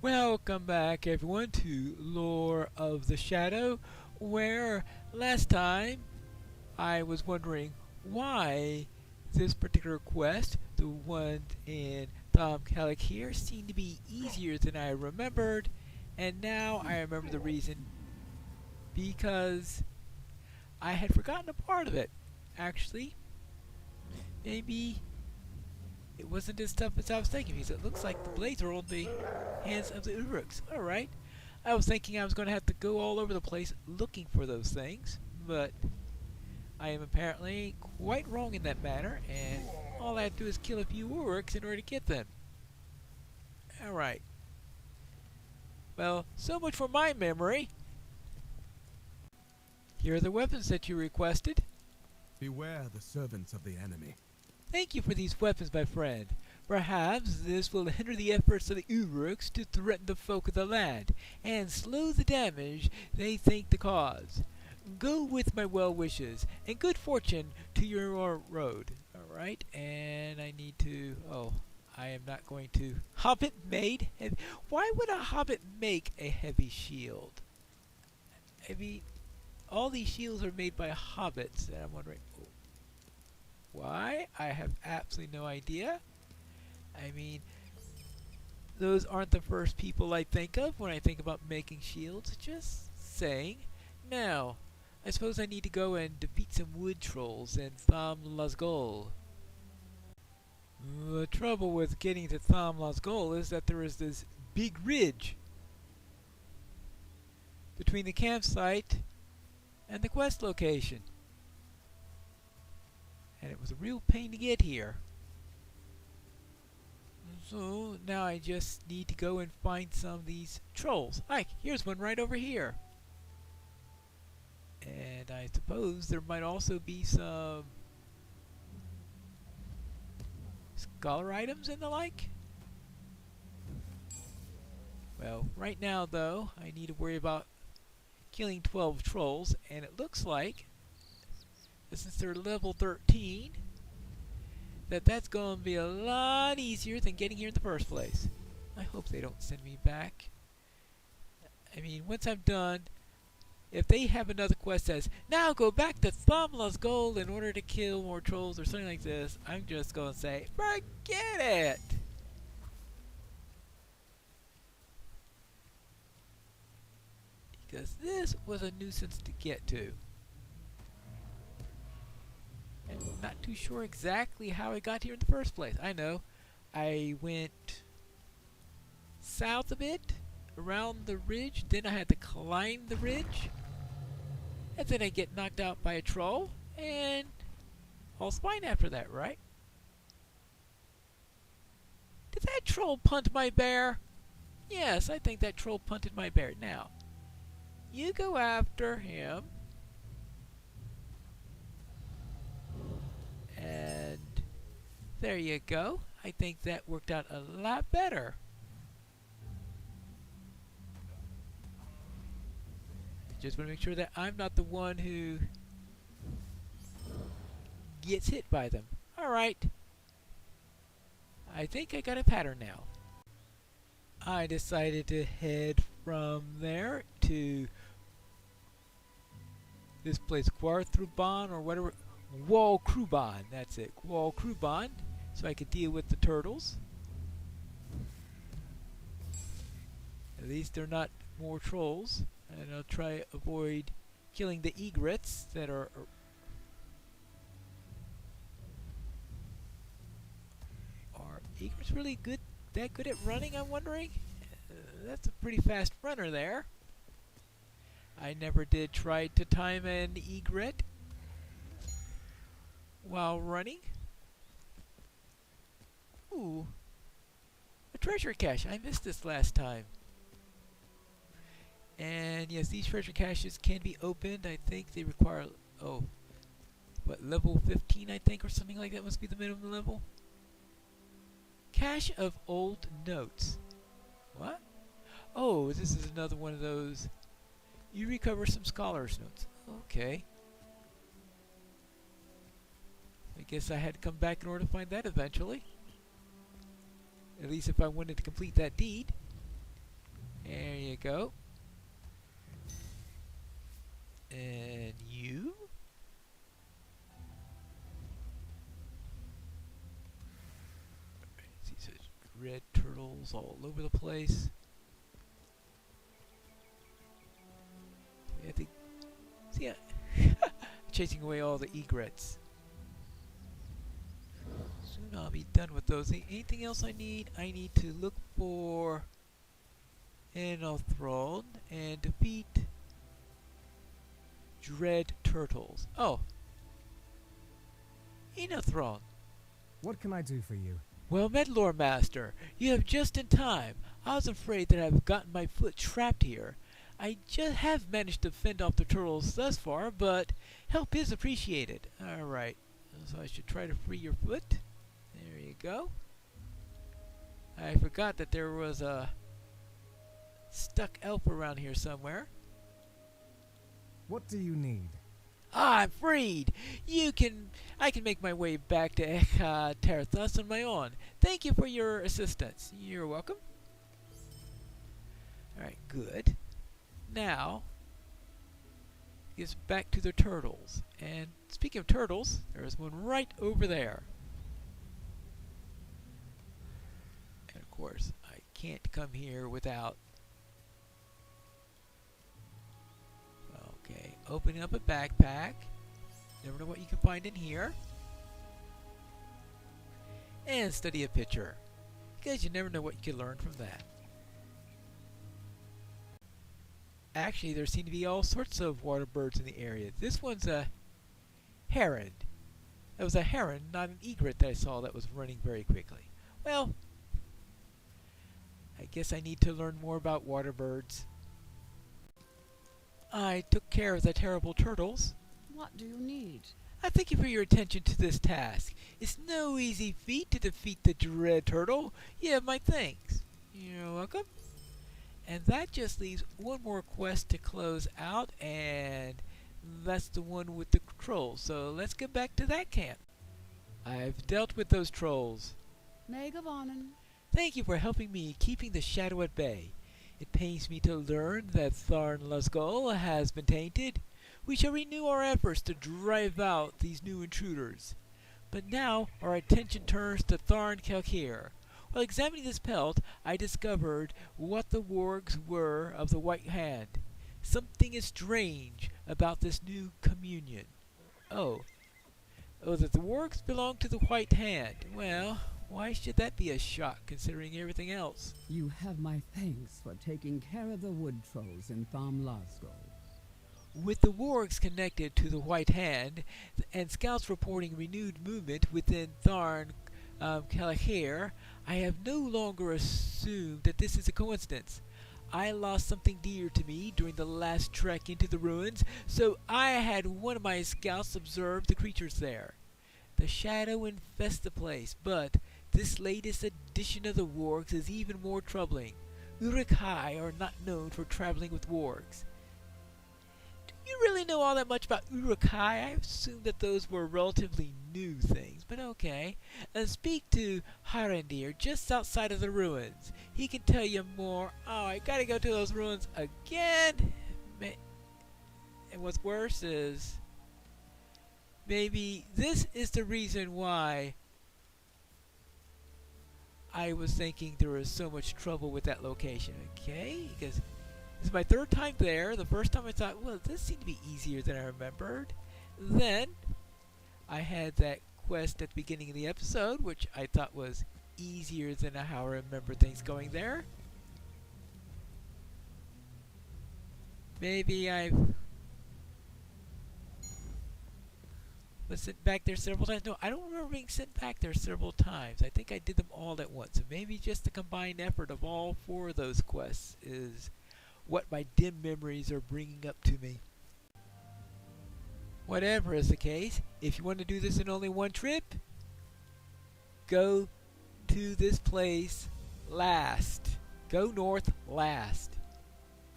Welcome back everyone to Lore of the Shadow, where last time I was wondering why this particular quest, the one in Tom Kellic here, seemed to be easier than I remembered, and now I remember the reason, because I had forgotten a part of it. Actually, maybe it wasn't as tough as I was thinking, because it looks like the blades are on the hands of the uruks. Alright. I was thinking I was going to have to go all over the place looking for those things, but I am apparently quite wrong in that matter, and all I have to do is kill a few uruks in order to get them. Alright. Well, so much for my memory. Here are the weapons that you requested. Beware the servants of the enemy. Thank you for these weapons, my friend. Perhaps this will hinder the efforts of the uruks to threaten the folk of the land, and slow the damage they think to cause. Go with my well wishes, and good fortune to your road. Alright, and I need to... I am not going to... Hobbit made? Why would a hobbit make a heavy shield? I mean, all these shields are made by hobbits, and I'm wondering... why? I have absolutely no idea. I mean, those aren't the first people I think of when I think about making shields. Just saying. Now, I suppose I need to go and defeat some wood trolls in Tham Lasgol. The trouble with getting to Tham Lasgol is that there is this big ridge between the campsite and the quest location. And it was a real pain to get here. So now I just need to go and find some of these trolls. Hi, here's one right over here. And I suppose there might also be some scholar items and the like. Well, right now though, I need to worry about killing 12 trolls, and it looks like, since they're level 13, that's going to be a lot easier than getting here in the first place. I hope they don't send me back. I mean, once I'm done, if they have another quest that says, now go back to Tham Lasgol in order to kill more trolls or something like this, I'm just going to say, forget it! Because this was a nuisance to get to. And I'm not too sure exactly how I got here in the first place. I know I went south a bit, around the ridge, then I had to climb the ridge, and then I get knocked out by a troll, and all's fine after that, right? Did that troll punt my bear? Yes, I think that troll punted my bear. Now, you go after him. And there you go. I think that worked out a lot better. Just want to make sure that I'm not the one who gets hit by them. Alright. I think I got a pattern now. I decided to head from there to this place, Quarthruban or whatever. Wall Kruban, that's it. Wall Kruban, so I could deal with the turtles. At least they're not more trolls. And I'll try to avoid killing the egrets that are egrets really good? That good at running, I'm wondering? That's a pretty fast runner there. I never did try to time an egret while running. Ooh, a treasure cache. I missed this last time. And yes, these treasure caches can be opened. I think they require, level 15 I think, or something like that must be the minimum level. Cache of old notes. What? Oh, this is another one of those. You recover some scholar's notes. Okay. I guess I had to come back in order to find that eventually. At least if I wanted to complete that deed. There you go. And you? See such red turtles all over the place. I think, see, chasing away all the egrets. Soon I'll be done with those. Anything else I need? I need to look for Enothrone and defeat Dread Turtles. Oh, Enothrone. What can I do for you? Well met, Lord Master. You have just in time. I was afraid that I've gotten my foot trapped here. I just have managed to fend off the turtles thus far, but help is appreciated. Alright, so I should try to free your foot. There you go. I forgot that there was a stuck elf around here somewhere. What do you need? Ah, I'm freed! I can make my way back to Terthus on my own. Thank you for your assistance. You're welcome. Alright, good. Now, gets back to the turtles. And speaking of turtles, there's one right over there. And of course, I can't come here without... Okay, opening up a backpack. Never know what you can find in here. And study a picture, because you never know what you can learn from that. Actually, there seem to be all sorts of water birds in the area. This one's a heron. That was a heron, not an egret that I saw that was running very quickly. Well, I guess I need to learn more about water birds. I took care of the terrible turtles. What do you need? I thank you for your attention to this task. It's no easy feat to defeat the Dread Turtle. You have my thanks. You're welcome. And that just leaves one more quest to close out, and that's the one with the trolls. So let's get back to that camp. I've dealt with those trolls. Megabonnen. Thank you for helping me keeping the shadow at bay. It pains me to learn that Tharn Lusgol has been tainted. We shall renew our efforts to drive out these new intruders. But now our attention turns to Tharn Kelkir. While examining this pelt, I discovered what the wargs were of the White Hand. Something is strange about this new communion. Oh, that the wargs belong to the White Hand. Well, why should that be a shock considering everything else? You have my thanks for taking care of the wood trolls in Thamlasgo. With the wargs connected to the White Hand, and scouts reporting renewed movement within Tharn Kelkir, I have no longer assumed that this is a coincidence. I lost something dear to me during the last trek into the ruins, so I had one of my scouts observe the creatures there. The shadow infests the place, but this latest edition of the wargs is even more troubling. Uruks are not known for traveling with wargs. Do you really know all that much about uruks? I assumed that those were relatively new things, but okay. Speak to Harendir just outside of the ruins. He can tell you more. Oh, I gotta go to those ruins again? And what's worse is, maybe this is the reason why I was thinking there was so much trouble with that location, okay? Because this is my third time there. The first time I thought, well, this seemed to be easier than I remembered. Then I had that quest at the beginning of the episode, which I thought was easier than how I remember things going there. Maybe I was sent back there several times. No, I don't remember being sent back there several times. I think I did them all at once. So maybe just the combined effort of all four of those quests is what my dim memories are bringing up to me. Whatever is the case, if you want to do this in only one trip, go to this place last. Go north last.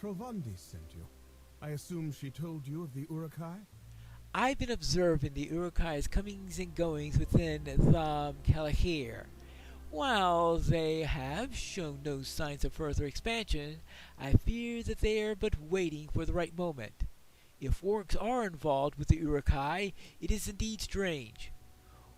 Trovandi sent you. I assume she told you of the Urukai? I've been observing the Urukai's comings and goings within Tham Kelkir. While they have shown no signs of further expansion, I fear that they are but waiting for the right moment. If orcs are involved with the urukai, it is indeed strange.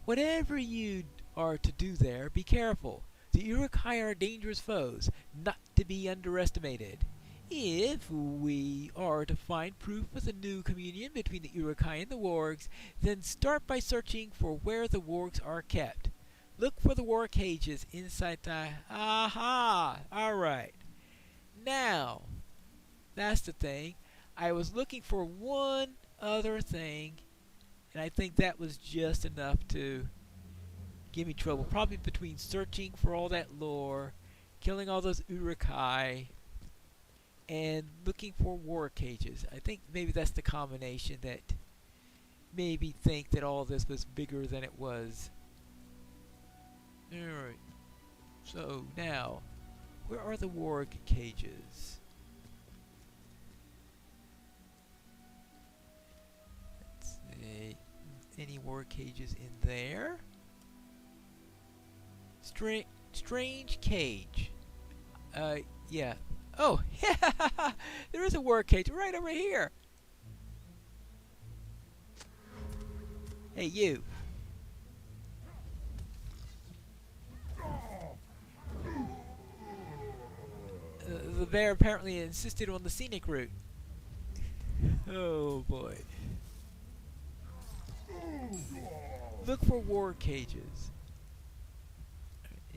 Whatever you are to do there, be careful. The urukai are dangerous foes, not to be underestimated. If we are to find proof of the new communion between the urukai and the wargs, then start by searching for where the wargs are kept. Look for the war cages inside the... Aha! Alright. Now, that's the thing. I was looking for one other thing, and I think that was just enough to give me trouble. Probably between searching for all that lore, killing all those urukai, and looking for war cages. I think maybe that's the combination that made me think that all this was bigger than it was. Alright. So, now, where are the warg cages? Let's see. Any warg cages in there? Strange cage. Yeah. Oh, yeah! There is a warg cage right over here! Hey, you! The bear apparently insisted on the scenic route. Oh boy. Look for war cages.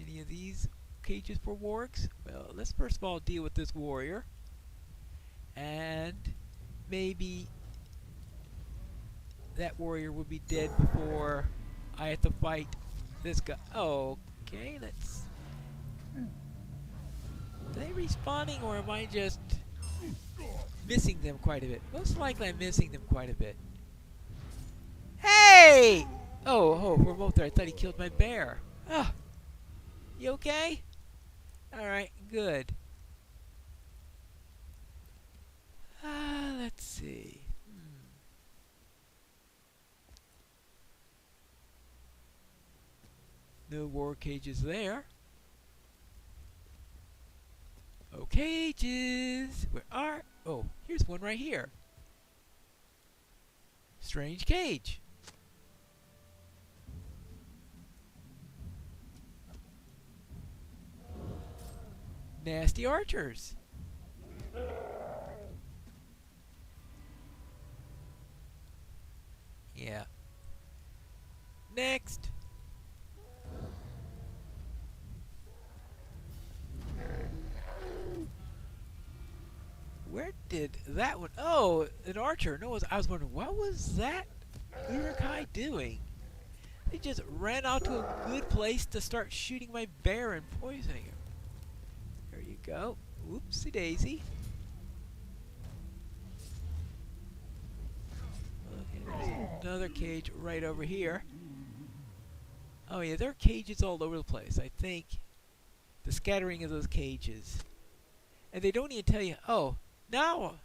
Any of these cages for wargs? Well, let's first of all deal with this warrior. And maybe that warrior will be dead before I have to fight this guy. Oh, okay, let's... Are they respawning, or am I just missing them quite a bit? Most likely I'm missing them quite a bit. Hey! Oh, for a moment there I thought he killed my bear. Ah, you okay? Alright, good. Let's see. No war cages there. Oh, cages! Where are... Oh, here's one right here. Strange cage. Nasty archers. Yeah. Next. Where did that one... Oh, an archer. No, I was wondering, what was that urukai doing? They just ran out to a good place to start shooting my bear and poisoning him. There you go. Whoopsie daisy. Okay, there's another cage right over here. Oh yeah, there are cages all over the place. I think the scattering of those cages. And they don't even tell you, oh, now,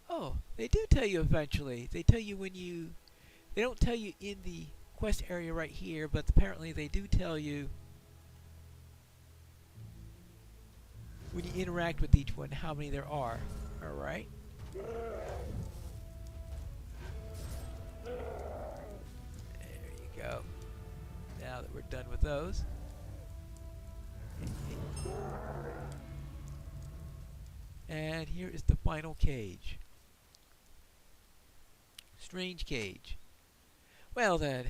oh, they do tell you eventually. They tell you when you, they don't tell you in the quest area right here, but apparently they do tell you when you interact with each one how many there are. Alright. There you go. Now that we're done with those. And here is the final cage. Strange cage. Well then,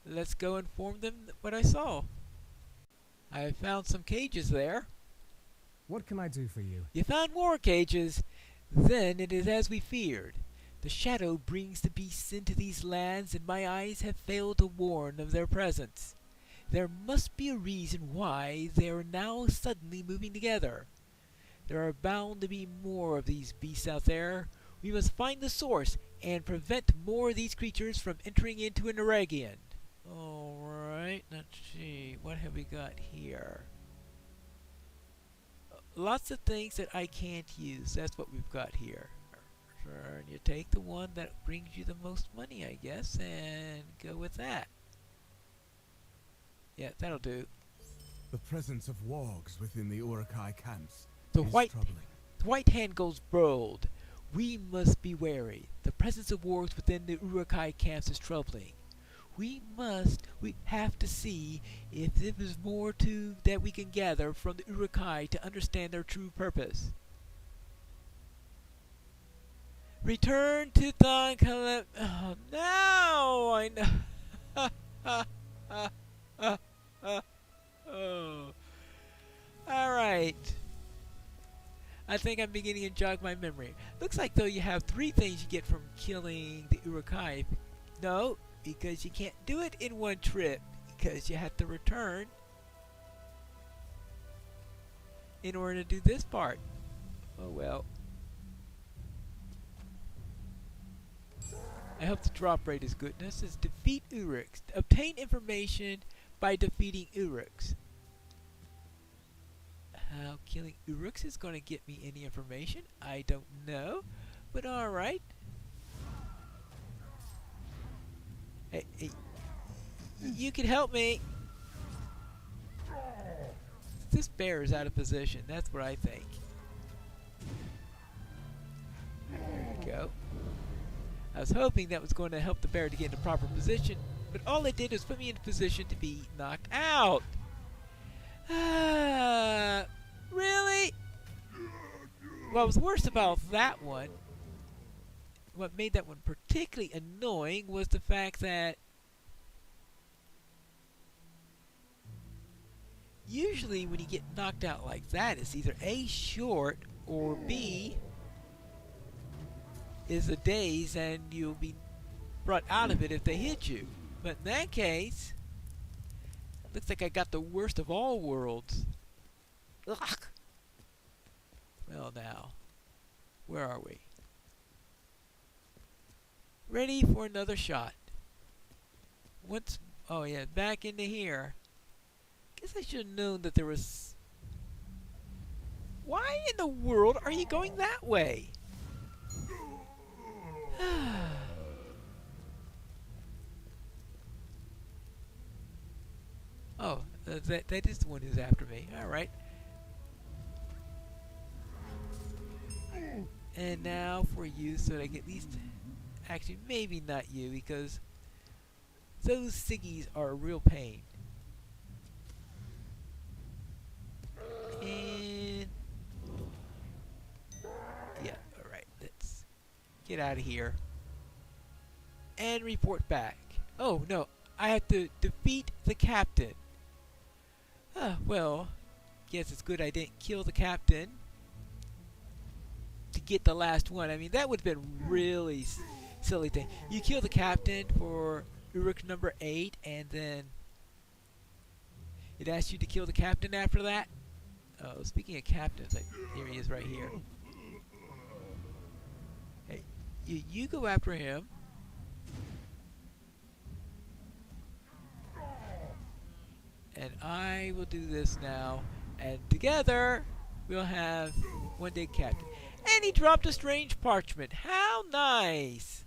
let's go inform them what I saw. I found some cages there. What can I do for you? You found war cages. Then it is as we feared. The shadow brings the beasts into these lands, and my eyes have failed to warn of their presence. There must be a reason why they are now suddenly moving together. There are bound to be more of these beasts out there. We must find the source and prevent more of these creatures from entering into an Aragian. Alright, let's see. What have we got here? Lots of things that I can't use. That's what we've got here. And you take the one that brings you the most money, I guess, and go with that. Yeah, that'll do. The presence of wargs within the urukai camps The is white troubling. The white hand goes bold. We must be wary. The presence of wargs within the urukai camps is troubling. We have to see if there is more to that we can gather from the urukai to understand their true purpose. Return to Thon. Oh, no! I know. Oh. Alright. I think I'm beginning to jog my memory. Looks like though you have 3 things you get from killing the urukai. No, because you can't do it in one trip. Because you have to return in order to do this part. Oh well. I hope the drop rate is good. Now it says defeat uruks. Obtain information by defeating uruks. How killing uruks is going to get me any information, I don't know. But alright. Hey, you can help me. This bear is out of position. That's what I think. There we go. I was hoping that was going to help the bear to get into proper position, but all it did was put me in a position to be knocked out. Really? What was worse about that one, what made that one particularly annoying, was the fact that usually when you get knocked out like that, it's either A, short, or B, is a daze and you'll be brought out of it if they hit you. But in that case, looks like I got the worst of all worlds. Ugh. Well now, where are we? Ready for another shot. Oh yeah, back into here. Guess I should have known that there was... Why in the world are you going that way? Oh, that is the one who's after me. Alright. And now for you, so that I can at least... Actually, maybe not you, because those Siggies are a real pain. And... yeah, alright. Let's get out of here. And report back. Oh, no. I have to defeat the captain. Well, guess it's good I didn't kill the captain to get the last one. I mean, that would have been really silly thing. You kill the captain for uruk number 8, and then it asks you to kill the captain after that. Oh, speaking of captains, here he is right here. Hey, you go after him. And I will do this now. And together, we'll have one dead captain. And he dropped a strange parchment. How nice!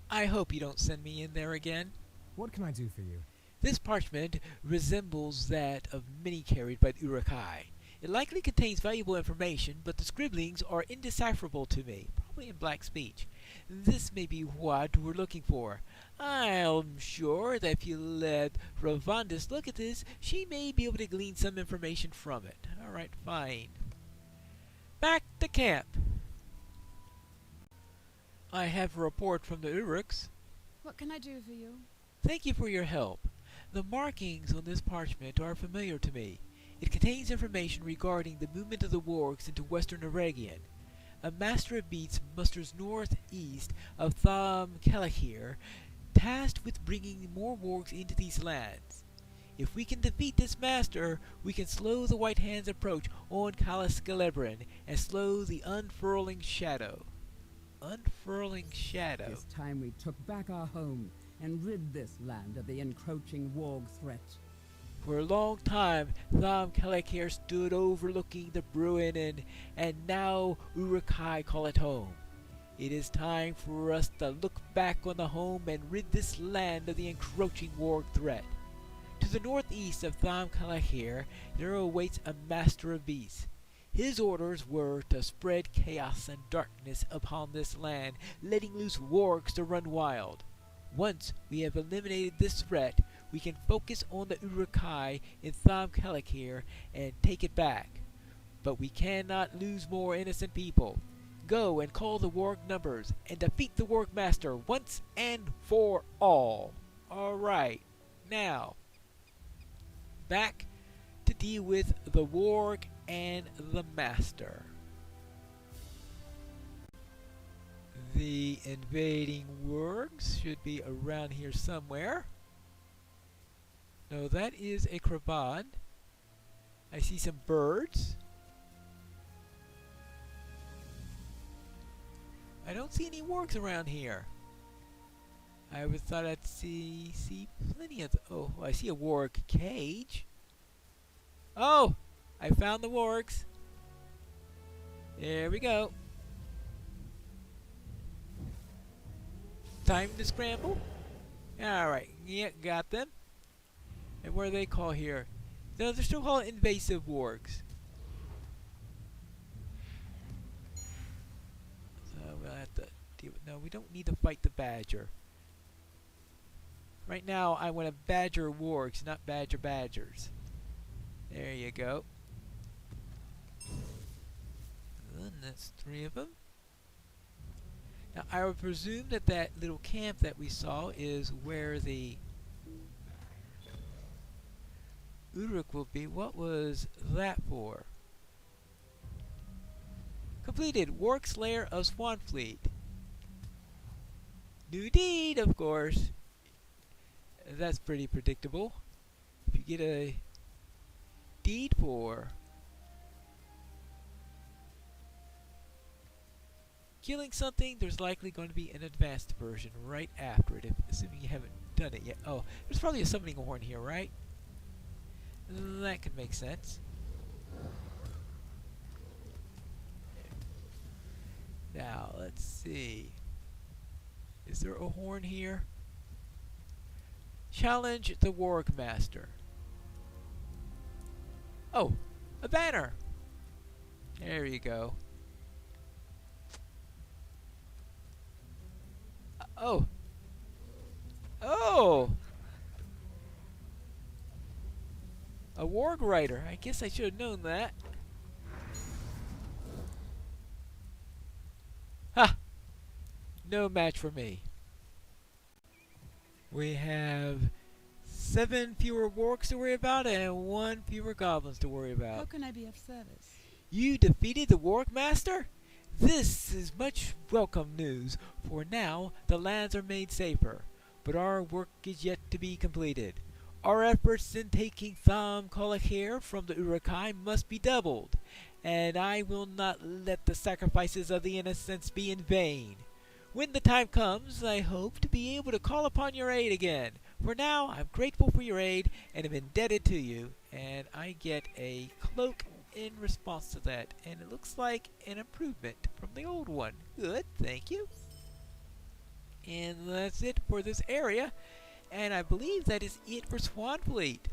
I hope you don't send me in there again. What can I do for you? This parchment resembles that of many carried by the urukai. It likely contains valuable information, but the scribblings are indecipherable to me, probably in black speech. This may be what we're looking for. I'm sure that if you let Ravandis look at this, she may be able to glean some information from it. Alright, fine. Back to camp. I have a report from the uruks. What can I do for you? Thank you for your help. The markings on this parchment are familiar to me. It contains information regarding the movement of the wargs into western Eregion. A master of beats musters northeast of Tham Kalahir, tasked with bringing more wargs into these lands. If we can defeat this master, we can slow the White Hand's approach on Kalaskalebrin and slow the unfurling shadow. Unfurling shadow. It's time we took back our home and rid this land of the encroaching warg threat. For a long time, Tham Kalahir stood overlooking the Bruin, and now urukai call it home. It is time for us to look back on the home and rid this land of the encroaching warg threat. To the northeast of Thamkalahir, there awaits a master of beasts. His orders were to spread chaos and darkness upon this land, letting loose wargs to run wild. Once we have eliminated this threat, we can focus on the urukai in Thamkalahir and take it back. But we cannot lose more innocent people. Go and call the Warg numbers and defeat the Warg Master once and for all. Alright, now, back to deal with the Warg and the Master. The invading Wargs should be around here somewhere. No, that is a Kravad. I see some birds. I don't see any Wargs around here. I would thought I'd see plenty of. Oh, I see a Warg cage. Oh, I found the Wargs. There we go. Time to scramble. Alright, yeah, got them. And what do they call here? No, they're still called invasive Wargs. So we'll have to deal with. No, we don't need to fight the badger. Right now, I want to badger Wargs, not badger badgers. There you go. And that's 3 of them. Now, I would presume that that little camp that we saw is where the uruk will be. What was that for? Completed. Warg Slayer of Swanfleet. New deed, of course. That's pretty predictable. If you get a deed for killing something, there's likely going to be an advanced version right after it, assuming you haven't done it yet. Oh, there's probably a summoning horn here, right? That could make sense. Now, let's see. Is there a horn here? Challenge the Warg Master. Oh, a banner! There you go. Oh! Oh! A Warg Rider. I guess I should have known that. Ha! No match for me. We have 7 fewer Wargs to worry about and 1 fewer Goblins to worry about. How can I be of service? You defeated the Warg Master? This is much welcome news, for now the lands are made safer, but our work is yet to be completed. Our efforts in taking Thamkalahir from the urukai must be doubled, and I will not let the sacrifices of the innocents be in vain. When the time comes, I hope to be able to call upon your aid again. For now, I'm grateful for your aid and am indebted to you, and I get a cloak in response to that, and it looks like an improvement from the old one. Good, thank you. And that's it for this area, and I believe that is it for Swanfleet.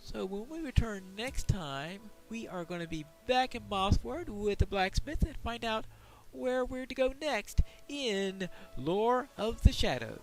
So when we return next time, we are going to be back in Mossward with the blacksmith and find out where we're to go next in Lore of the Shadow.